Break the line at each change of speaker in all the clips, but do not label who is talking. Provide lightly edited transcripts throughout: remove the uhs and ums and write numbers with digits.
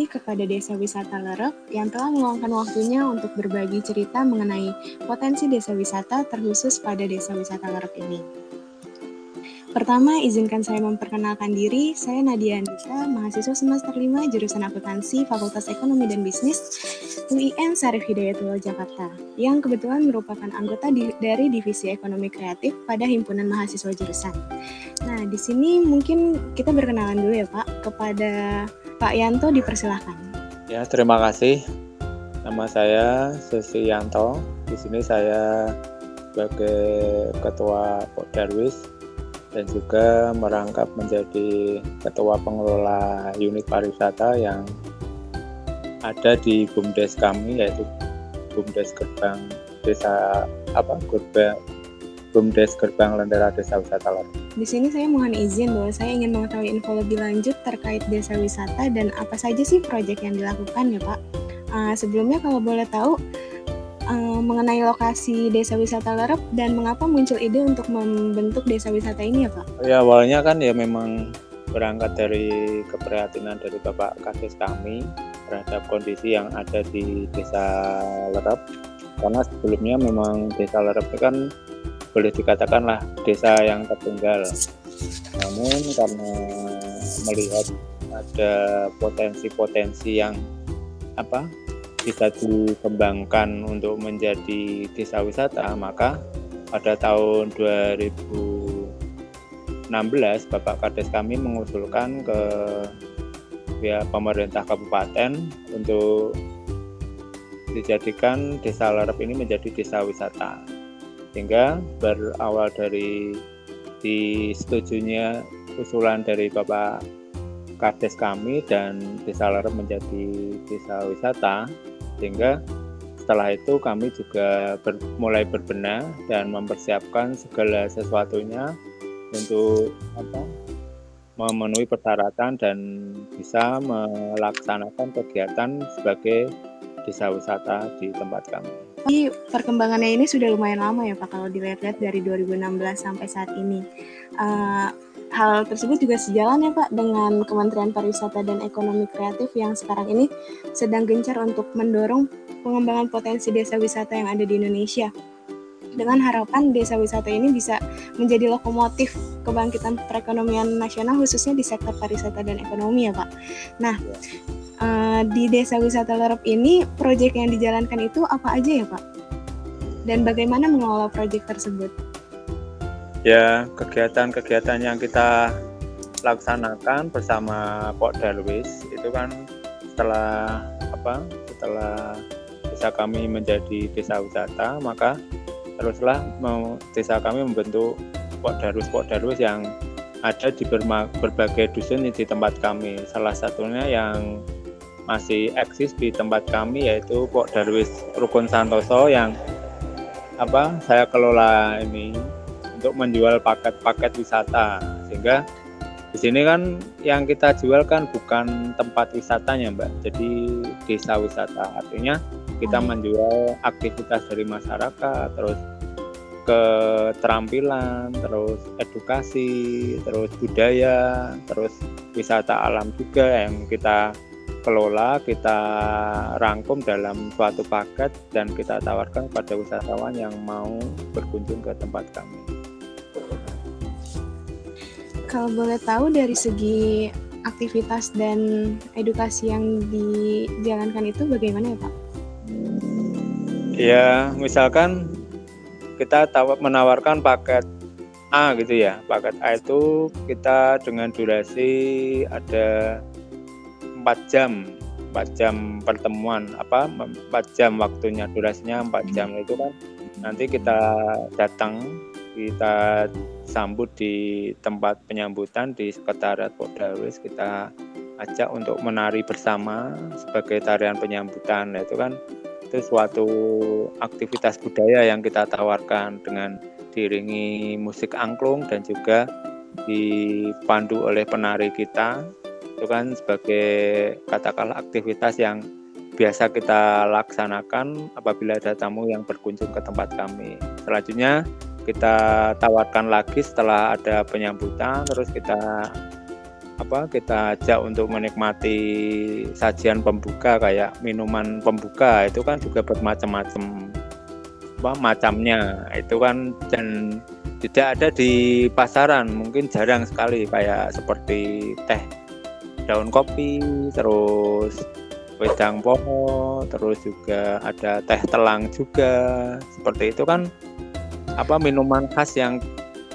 kepada Desa Wisata Lerep yang telah meluangkan waktunya untuk berbagi cerita mengenai potensi desa wisata terkhusus pada Desa Wisata Lerep ini. Pertama, izinkan saya memperkenalkan diri. Saya Nadia Andika, mahasiswa semester 5 jurusan Akuntansi Fakultas Ekonomi dan Bisnis UIN Syarif Hidayatullah Jakarta, yang kebetulan merupakan anggota dari Divisi Ekonomi Kreatif pada Himpunan Mahasiswa Jurusan. Nah, di sini mungkin kita berkenalan dulu ya Pak, kepada Pak Yanto dipersilahkan.
Ya, terima kasih. Nama saya Susi Yanto. Di sini saya sebagai Ketua Pokdarwis dan juga merangkap menjadi Ketua Pengelola Unit Pariwisata yang ada di BUMDes kami, yaitu BUMDes Gerbang Desa BUMDes Gerbang Lentera Desa Wisata Lerep.
Di sini saya mohon izin bahwa saya ingin mengetahui info lebih lanjut terkait desa wisata dan apa saja sih proyek yang dilakukan ya Pak. Sebelumnya kalau boleh tahu mengenai lokasi desa wisata Lerep dan mengapa muncul ide untuk membentuk desa wisata ini ya Pak?
Ya, awalnya kan ya memang berangkat dari keprihatinan dari Bapak Kades kami terhadap kondisi yang ada di Desa Lerep, karena sebelumnya memang Desa Lerep itu kan boleh dikatakanlah desa yang tertinggal. Namun karena melihat ada potensi-potensi yang bisa dikembangkan untuk menjadi desa wisata, maka pada tahun 2016 Bapak Kades kami mengusulkan ke pemerintah kabupaten untuk dijadikan Desa Lerep ini menjadi desa wisata, sehingga berawal dari disetujunya usulan dari Bapak Kades kami dan Desa Lerep menjadi desa wisata, sehingga setelah itu kami juga mulai berbenah dan mempersiapkan segala sesuatunya untuk memenuhi persyaratan dan bisa melaksanakan kegiatan sebagai desa wisata di tempat kami.
Jadi perkembangannya ini sudah lumayan lama ya Pak, kalau dilihat-lihat dari 2016 sampai saat ini. Hal tersebut juga sejalan ya Pak dengan Kementerian Pariwisata dan Ekonomi Kreatif yang sekarang ini sedang gencar untuk mendorong pengembangan potensi desa wisata yang ada di Indonesia. Dengan harapan desa wisata ini bisa menjadi lokomotif kebangkitan perekonomian nasional khususnya di sektor pariwisata dan ekonomi ya Pak. Nah, di Desa Wisata Lerep ini proyek yang dijalankan itu apa aja ya Pak? Dan bagaimana mengelola proyek tersebut?
Ya, kegiatan-kegiatan yang kita laksanakan bersama Pokdarwis itu kan setelah desa kami menjadi desa wisata, maka teruslah desa kami membentuk Pokdarwis yang ada di berbagai dusun di tempat kami. Salah satunya yang masih eksis di tempat kami yaitu Pokdarwis Rukun Santoso yang saya kelola ini untuk menjual paket-paket wisata, sehingga di sini kan yang kita jual kan bukan tempat wisatanya Mbak, jadi desa wisata, artinya kita menjual aktivitas dari masyarakat, terus keterampilan, terus edukasi, terus budaya, terus wisata alam juga yang kita kelola, kita rangkum dalam suatu paket dan kita tawarkan pada wisatawan yang mau berkunjung ke tempat kami.
Kalau boleh tahu dari segi aktivitas dan edukasi yang dijalankan itu bagaimana ya Pak?
Ya, misalkan kita menawarkan paket A gitu ya. Paket A itu kita dengan durasi ada 4 jam pertemuan, 4 jam waktunya, durasinya 4 jam itu kan nanti kita datang, kita sambut di tempat penyambutan di Sekretariat Pokdarwis, kita ajak untuk menari bersama sebagai tarian penyambutan. Nah, itu kan suatu aktivitas budaya yang kita tawarkan dengan diiringi musik angklung dan juga dipandu oleh penari kita. Itu kan sebagai katakanlah aktivitas yang biasa kita laksanakan apabila ada tamu yang berkunjung ke tempat kami. Selanjutnya kita tawarkan lagi setelah ada penyambutan, terus kita kita ajak untuk menikmati sajian pembuka kayak minuman pembuka itu kan juga bermacam-macam macamnya itu kan, dan tidak ada di pasaran, mungkin jarang sekali kayak seperti teh daun kopi, terus wedang poho, terus juga ada teh telang juga. Seperti itu kan minuman khas yang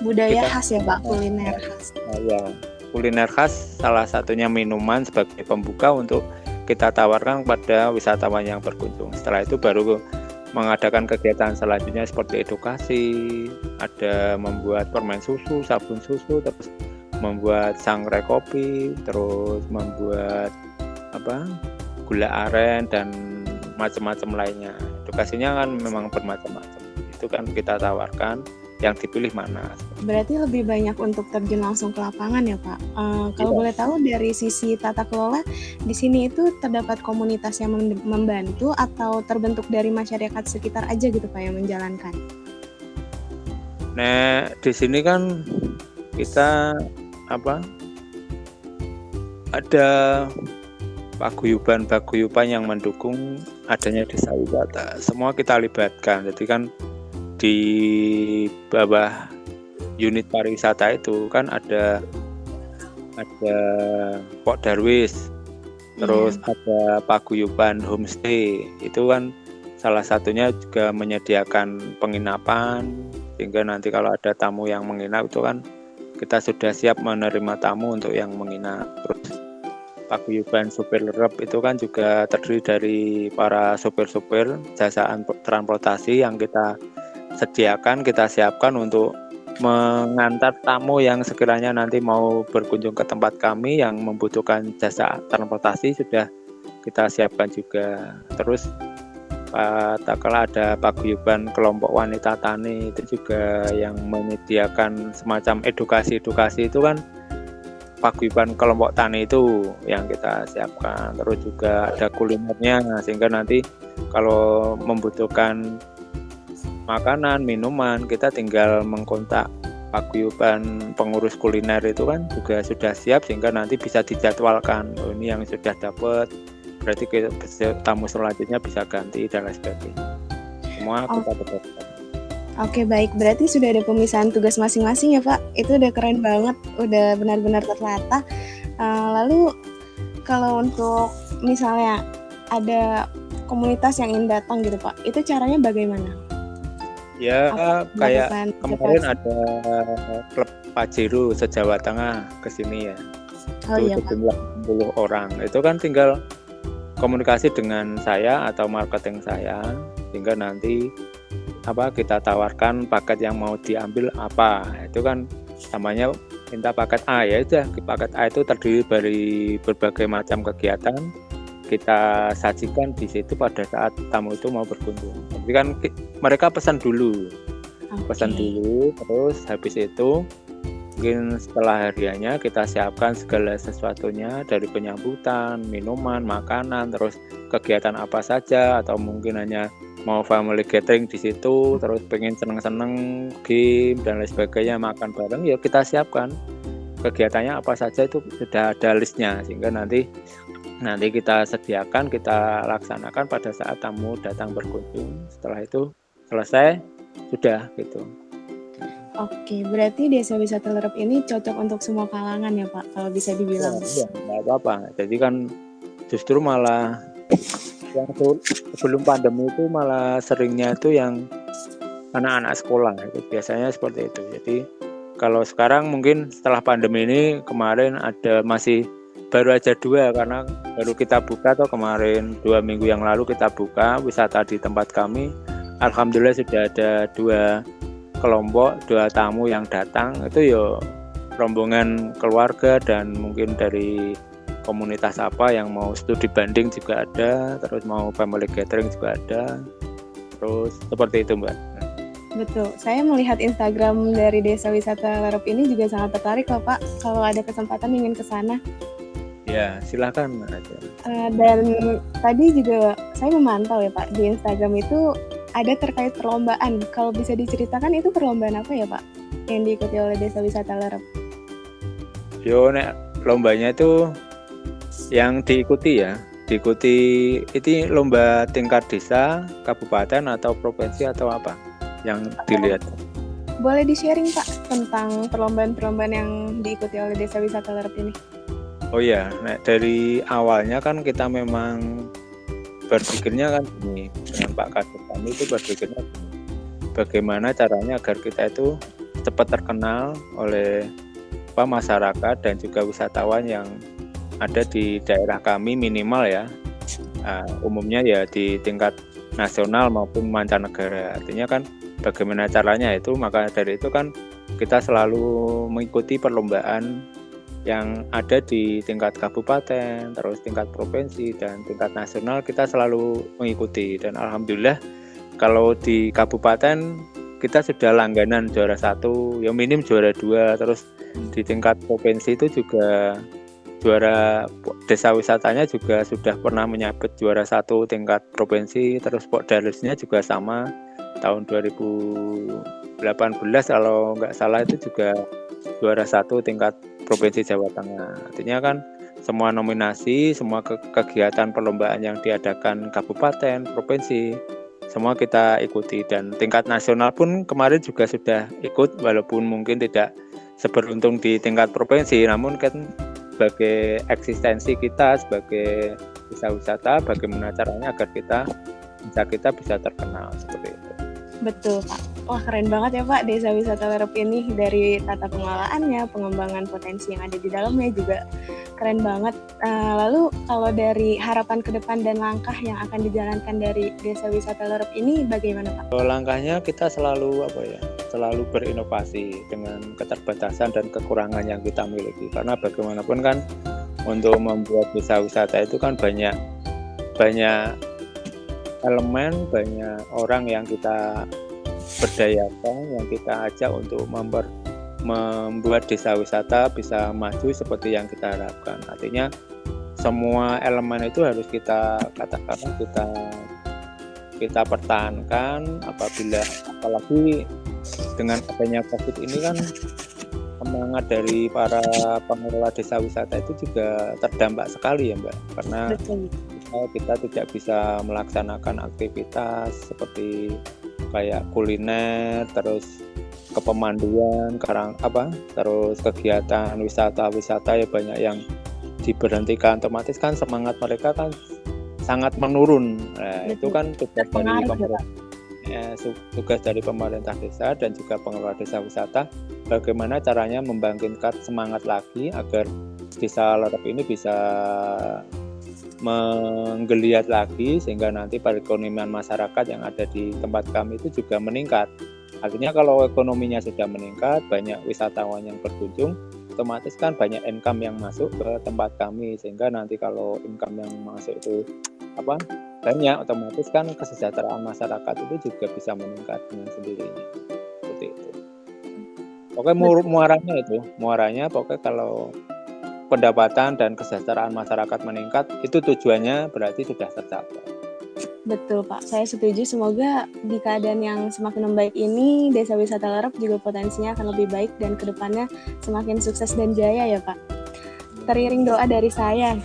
Budaya khas ya Pak, kuliner khas.
Ya, kuliner khas salah satunya minuman sebagai pembuka untuk kita tawarkan kepada wisatawan yang berkunjung. Setelah itu baru mengadakan kegiatan selanjutnya seperti edukasi, ada membuat permen susu, sabun susu, terus membuat sangrai kopi, terus membuat gula aren dan macam-macam lainnya. Edukasinya kan memang bermacam-macam. Itu kan kita tawarkan, yang dipilih mana.
Berarti lebih banyak untuk terjun langsung ke lapangan ya Pak. Kalau boleh tahu dari sisi tata kelola di sini itu terdapat komunitas yang membantu atau terbentuk dari masyarakat sekitar aja gitu Pak yang menjalankan?
Nah di sini kan kita ada paguyuban yang mendukung adanya desa wisata. Semua kita libatkan. Jadi kan di bawah unit pariwisata itu kan ada Pok Darwis, terus ada paguyuban homestay. Itu kan salah satunya juga menyediakan penginapan, sehingga nanti kalau ada tamu yang menginap itu kan kita sudah siap menerima tamu untuk yang menginap. Terus paguyuban supir lerep itu kan juga terdiri dari para supir-supir jasa transportasi yang kita sediakan, kita siapkan untuk mengantar tamu yang sekiranya nanti mau berkunjung ke tempat kami yang membutuhkan jasa transportasi, sudah kita siapkan juga. Terus tak kalah ada paguyuban kelompok wanita tani, itu juga yang menyediakan semacam edukasi itu kan paguyuban kelompok tani itu yang kita siapkan. Terus juga ada kulinernya, sehingga nanti kalau membutuhkan makanan, minuman, kita tinggal mengkontak paguyuban pengurus kuliner itu kan juga sudah siap, sehingga nanti bisa dijadwalkan. Ini yang sudah dapat, berarti tamu selanjutnya bisa ganti dan lain sebagainya. Semua kita dapatkan.
Oke baik, berarti sudah ada pemisahan tugas masing-masing ya Pak. Itu udah keren banget, udah benar-benar tertata. Lalu kalau untuk misalnya ada komunitas yang ingin datang gitu Pak, itu caranya bagaimana?
Ya kayak kemarin ada klub Pajero se-Jawa Tengah ke sini ya. Itu jumlah 60 orang. Itu kan tinggal komunikasi dengan saya atau marketing saya, sehingga nanti kita tawarkan paket yang mau diambil apa. Itu kan namanya minta paket A, ya udah paket A itu terdiri dari berbagai macam kegiatan kita sajikan di situ pada saat tamu itu mau berkunjung. Jadi kan mereka pesan dulu, terus habis itu mungkin setelah hariannya kita siapkan segala sesuatunya dari penyambutan, minuman, makanan, terus kegiatan apa saja, atau mungkin hanya mau family gathering di situ, terus pengen seneng-seneng game dan lain sebagainya, makan bareng, ya kita siapkan kegiatannya apa saja, itu sudah ada listnya, sehingga nanti kita sediakan, kita laksanakan pada saat tamu datang berkunjung. Setelah itu selesai, sudah gitu.
Oke, berarti desa wisata Lerep ini cocok untuk semua kalangan ya Pak, kalau bisa dibilang.
Iya, nggak apa-apa. Jadi kan justru malah yang sebelum pandemi itu malah seringnya itu yang anak-anak sekolah, itu biasanya seperti itu. Jadi kalau sekarang mungkin setelah pandemi ini, kemarin ada masih baru aja 2, karena baru kita buka kemarin 2 minggu yang lalu kita buka wisata di tempat kami. Alhamdulillah sudah ada 2 kelompok, 2 tamu yang datang, itu ya rombongan keluarga dan mungkin dari komunitas apa yang mau studi banding juga ada, terus mau family gathering juga ada, terus seperti itu Mbak.
Betul, saya melihat Instagram dari desa wisata Lerep ini juga sangat tertarik loh Pak, kalau ada kesempatan ingin ke sana.
Ya, silakan aja.
Dan tadi juga saya memantau ya Pak, di Instagram itu ada terkait perlombaan. Kalau bisa diceritakan itu perlombaan apa ya Pak yang diikuti oleh desa wisata Lerep?
Yo, nek lombanya itu yang diikuti ya. Diikuti itu lomba tingkat desa, kabupaten atau provinsi atau apa yang dilihat?
Boleh di-sharing Pak tentang perlombaan-perlombaan yang diikuti oleh Desa Wisata Lerep ini?
Oh iya, nah dari awalnya kan kita memang berpikirnya kan gini, dengan Pak Kadep kami itu berpikirnya gini, bagaimana caranya agar kita itu cepat terkenal oleh masyarakat dan juga wisatawan yang ada di daerah kami minimal ya. Umumnya ya di tingkat nasional maupun mancanegara. Artinya kan bagaimana caranya itu, maka dari itu kan kita selalu mengikuti perlombaan yang ada di tingkat kabupaten, terus tingkat provinsi dan tingkat nasional kita selalu mengikuti. Dan alhamdulillah kalau di kabupaten kita sudah langganan juara 1, yang minim juara 2, terus di tingkat provinsi itu juga juara desa wisatanya juga sudah pernah menyabet juara 1 tingkat provinsi, terus Pokdalisnya juga sama tahun 2018 kalau nggak salah itu juga juara 1 tingkat provinsi Jawa Tengah. Artinya kan semua nominasi, semua kegiatan perlombaan yang diadakan kabupaten, provinsi, semua kita ikuti, dan tingkat nasional pun kemarin juga sudah ikut walaupun mungkin tidak seberuntung di tingkat provinsi, namun kan sebagai eksistensi kita sebagai desa wisata, bagaimana caranya agar kita bisa terkenal seperti itu.
Betul Pak. Wah keren banget ya Pak Desa Wisata Lerep ini, dari tata pengelaannya, pengembangan potensi yang ada di dalamnya juga keren banget. Lalu kalau dari harapan ke depan dan langkah yang akan dijalankan dari Desa Wisata Lerep ini bagaimana Pak?
Langkahnya kita selalu selalu berinovasi dengan keterbatasan dan kekurangan yang kita miliki, karena bagaimanapun kan untuk membuat desa wisata itu kan banyak elemen, banyak orang yang kita berdayakan, yang kita ajak untuk membuat desa wisata bisa maju seperti yang kita harapkan. Artinya semua elemen itu harus kita katakan kita pertahankan, apalagi dengan adanya COVID ini kan semangat dari para pengelola desa wisata itu juga terdampak sekali ya Mbak, karena kita tidak bisa melaksanakan aktivitas seperti kayak kuliner, terus kepemanduan, terus kegiatan wisata ya banyak yang diberhentikan, otomatis kan semangat mereka kan sangat menurun. Nah, itu kan tugas dari pemerintah desa dan juga pengelola desa wisata, bagaimana caranya membangkitkan semangat lagi agar desa Lerep ini bisa menggeliat lagi, sehingga nanti perekonomian masyarakat yang ada di tempat kami itu juga meningkat. Artinya kalau ekonominya sudah meningkat, banyak wisatawan yang berkunjung, otomatis kan banyak income yang masuk ke tempat kami, sehingga nanti kalau income yang masuk itu banyak, otomatis kan kesejahteraan masyarakat itu juga bisa meningkat dengan sendirinya. Seperti itu. Oke, muaranya pokoknya kalau pendapatan dan kesejahteraan masyarakat meningkat, itu tujuannya berarti sudah tercapai.
Betul Pak, saya setuju. Semoga di keadaan yang semakin membaik ini, Desa Wisata Lerep juga potensinya akan lebih baik dan kedepannya semakin sukses dan jaya ya Pak. Teriring doa dari saya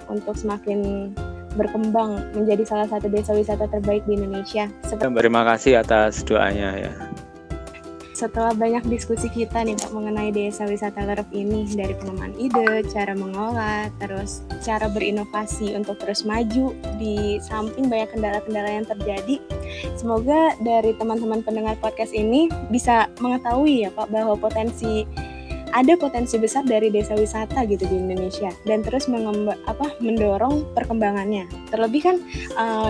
untuk semakin berkembang menjadi salah satu desa wisata terbaik di Indonesia.
Terima kasih atas doanya ya.
Setelah banyak diskusi kita nih Pak mengenai Desa Wisata Lerep ini, dari pengembangan ide, cara mengolah, terus cara berinovasi untuk terus maju di samping banyak kendala-kendala yang terjadi. Semoga dari teman-teman pendengar podcast ini bisa mengetahui ya Pak bahwa ada potensi besar dari desa wisata gitu di Indonesia, dan terus mendorong perkembangannya. Terlebih kan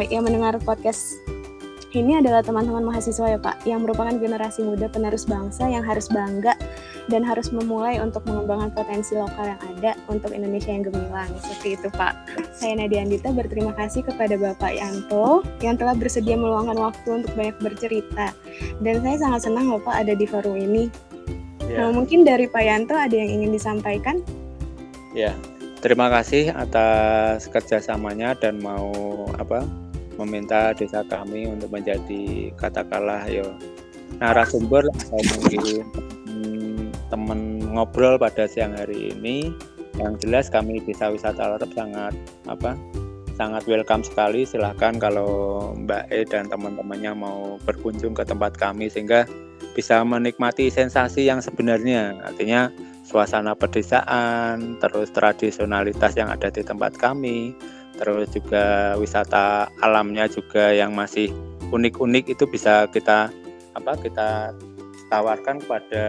yang mendengar podcast ini adalah teman-teman mahasiswa ya Pak, yang merupakan generasi muda penerus bangsa yang harus bangga dan harus memulai untuk mengembangkan potensi lokal yang ada untuk Indonesia yang gemilang. Seperti itu Pak. Saya Nadia Andita berterima kasih kepada Bapak Yanto yang telah bersedia meluangkan waktu untuk banyak bercerita. Dan saya sangat senang loh Pak ada di forum ini. Ya. Nah, mungkin dari Pak Yanto ada yang ingin disampaikan?
Ya, terima kasih atas kerjasamanya dan mau meminta desa kami untuk menjadi katakanlah narasumber atau mungkin teman ngobrol pada siang hari ini. Yang jelas kami Desa Wisata Lerep sangat welcome sekali. Silahkan kalau Mbak E dan teman-temannya mau berkunjung ke tempat kami sehingga bisa menikmati sensasi yang sebenarnya. Artinya suasana pedesaan, terus tradisionalitas yang ada di tempat kami, terus juga wisata alamnya juga yang masih unik-unik itu bisa kita tawarkan kepada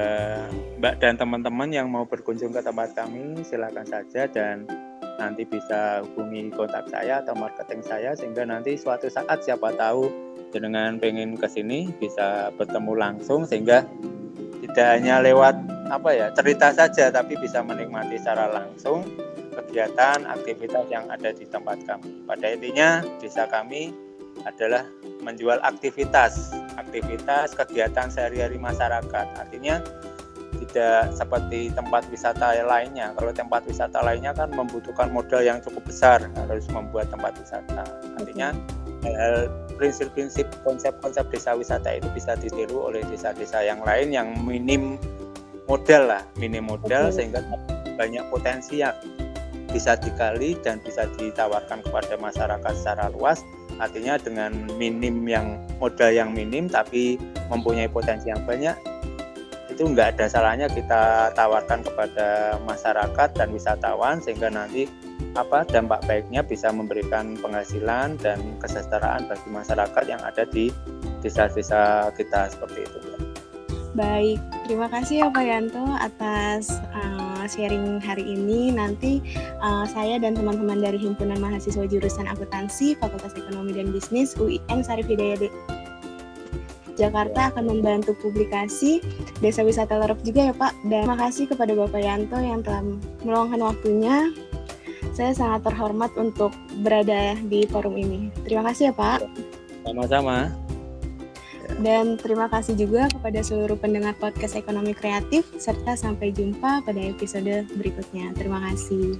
Mbak dan teman-teman yang mau berkunjung ke tempat kami. Silakan saja dan nanti bisa hubungi kontak saya atau marketing saya sehingga nanti suatu saat siapa tahu jenengan pengen ke sini bisa bertemu langsung sehingga tidak hanya lewat cerita saja tapi bisa menikmati secara langsung kegiatan aktivitas yang ada di tempat kami. Pada intinya desa kami adalah menjual aktivitas kegiatan sehari-hari masyarakat. Artinya tidak seperti tempat wisata lainnya. Kalau tempat wisata lainnya kan membutuhkan modal yang cukup besar harus membuat tempat wisata. Artinya hal-hal prinsip-prinsip konsep-konsep desa wisata itu bisa ditiru oleh desa-desa yang lain yang minim modal sehingga banyak potensi yang bisa digali dan bisa ditawarkan kepada masyarakat secara luas. Artinya dengan modal yang minim tapi mempunyai potensi yang banyak, itu nggak ada salahnya kita tawarkan kepada masyarakat dan wisatawan sehingga nanti dampak baiknya bisa memberikan penghasilan dan kesejahteraan bagi masyarakat yang ada di desa-desa kita seperti itu.
Baik, terima kasih ya Pak Yanto atas sharing hari ini. Nanti saya dan teman-teman dari Himpunan Mahasiswa Jurusan Akuntansi Fakultas Ekonomi dan Bisnis UIN Syarif Hidayat Jakarta akan membantu publikasi Desa Wisata Lerep juga ya Pak. Dan terima kasih kepada Bapak Yanto yang telah meluangkan waktunya. Saya sangat terhormat untuk berada di forum ini. Terima kasih ya Pak.
Sama-sama.
Dan terima kasih juga kepada seluruh pendengar podcast Ekonomi Kreatif, serta sampai jumpa pada episode berikutnya. Terima kasih.